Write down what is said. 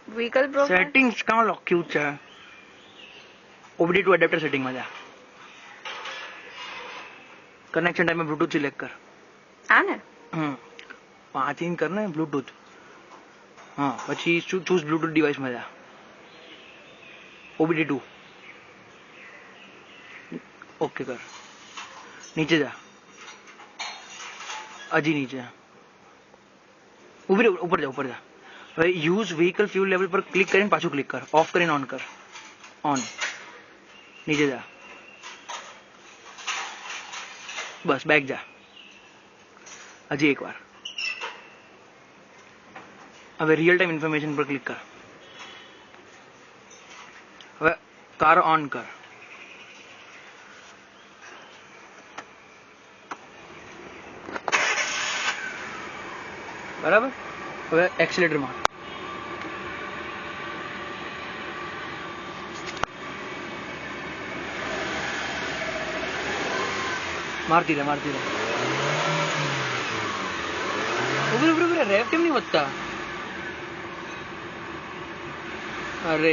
Vehicle profile settings કાં લખ્યું છે? OBD2 એડેપ્ટર સેટિંગમાં જા. કનેક્શન ટાઈમે બ્લૂટૂથ સિલેક્ટ કર. આ ને આ ચેન્જ કર ને બ્લૂટૂથ. હા પછી ચૂઝ બ્લૂટૂથ ડિવાઇસમાં જા. OBD2 ઓકે કર. નીચે જા. હજી નીચે ઉપર જા ઉપર જા. હવે યુઝ વ્હીકલ ફ્યુલ લેવલ પર ક્લિક કરીને પાછું ક્લિક કર. ઓફ કરીને ઓન કર. ઓન. નીચે જા. બસ બેક જા. હજી એક વાર. હવે રિયલ ટાઈમ ઇન્ફોર્મેશન પર ક્લિક કર. હવે કાર ઓન કર. બરાબર. હવે એક્સિલેટર માર. મારતી રહે ઉભરે રેપ કેમ નહીં વધતા? અરે